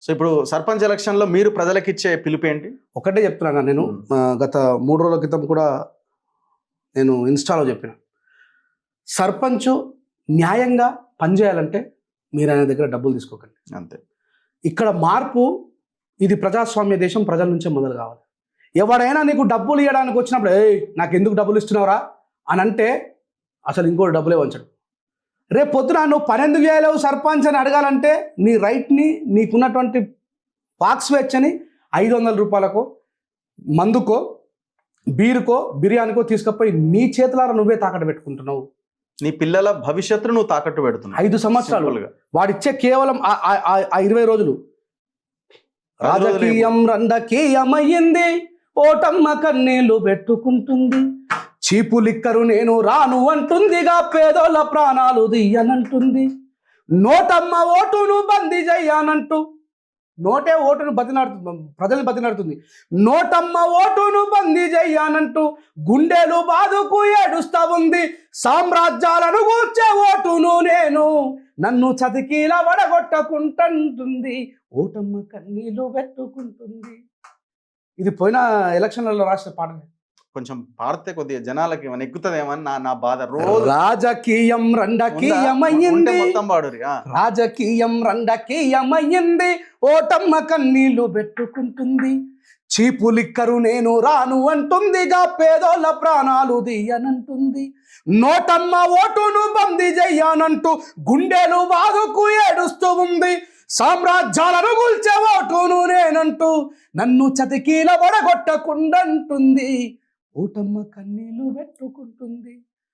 So ఇప్పుడు సర్పంచ్ ఎలక్షన్లో మీరు ప్రజలకు ఇచ్చే పిలుపు ఏంటి? ఒకటే చెప్తున్నాను నేను, గత 3 రోజుల క్రితం కూడా నేను ఇన్స్టాలో చెప్పిన, సర్పంచ్ న్యాయంగా పనిచేయాలంటే మీరు ఆయన దగ్గర డబ్బులు తీసుకోకండి, అంతే. ఇక్కడ మార్పు, ఇది ప్రజాస్వామ్య దేశం, ప్రజల నుంచే మొదలు కావాలి. ఎవడైనా నీకు డబ్బులు ఇవ్వడానికి వచ్చినప్పుడు నాకు ఎందుకు డబ్బులు ఇస్తున్నావురా అని అంటే అసలు ఇంకోటి డబ్బులే వంచడు. రేపు పొద్దున నువ్వు పని ఎందుకు చేయలేవు సర్పంచ్ అని అడగాలంటే నీ రైట్ని, నీకున్నటువంటి వాక్ స్వేచ్ఛని 500 రూపాయలకో, మందుకో, బీరుకో, బిర్యానీకో తీసుకుపోయి నీ చేతులారా నువ్వే తాకట్టు పెట్టుకుంటున్నావు. నీ పిల్లల భవిష్యత్తును నువ్వు తాకట్టు పెడుతున్నావు. 5 సంవత్సరాలు వాడిచ్చే కేవలం ఆ 20 రోజులు. రాజకీయం రండకీయమయ్యింది, ఓటమ్మ కన్నీళ్లు పెట్టుకుంటుంది, చీపు లిక్కరు నేను రాను అంటుందిగా, పేదోళ్ళ ప్రాణాలు దియ్యనంటుంది, నోటమ్మ ఓటును బందీ చెయ్యానంటూ, నోటే ఓటును బతిలాడుతుంది, ప్రజల్ని బతిలాడుతుంది, నోటమ్మ ఓటును బందీ చెయ్యానంటూ గుండెలు బాదుకు ఏడుస్తా ఉంది, సామ్రాజ్యాలను కూర్చే ఓటును నేను, నన్ను చతికీల వడగొట్టకుంటుంది, ఓటమ్మ కన్నీళ్లు పెట్టుకుంటుంది. ఇది పోయిన ఎలక్షన్లలో రాసిన పాటనే. కొంచెం పాడితే కొద్దిగా జనాలకి ఏమైనా ఎక్కుతుందేమని నా బాధ. రోజు రాజకీయం రండకీయమయ్యింది, మొత్తం పాడు. రాజకీయం రండకీయమయ్యింది, ఓటమ్మ కన్నీళ్లు పెట్టుకుంటుంది, చీపు లిక్కరు నేను రాను అంటుందిగా, పేదోళ్ళ ప్రాణాలు దియ్యనంటుంది, నోటమ్మ ఓటును బందీ చెయ్యానంటూ గుండెలు బాదుకు ఏడుస్తూ ఉంది, సామ్రాజ్యాలను కూల్చే ఓటును నేనంటూ నన్ను చతికీల వడగొట్టకుండంటుంది, ఓటమ్మ కన్నీళ్లు పెట్టుకుంటుంది.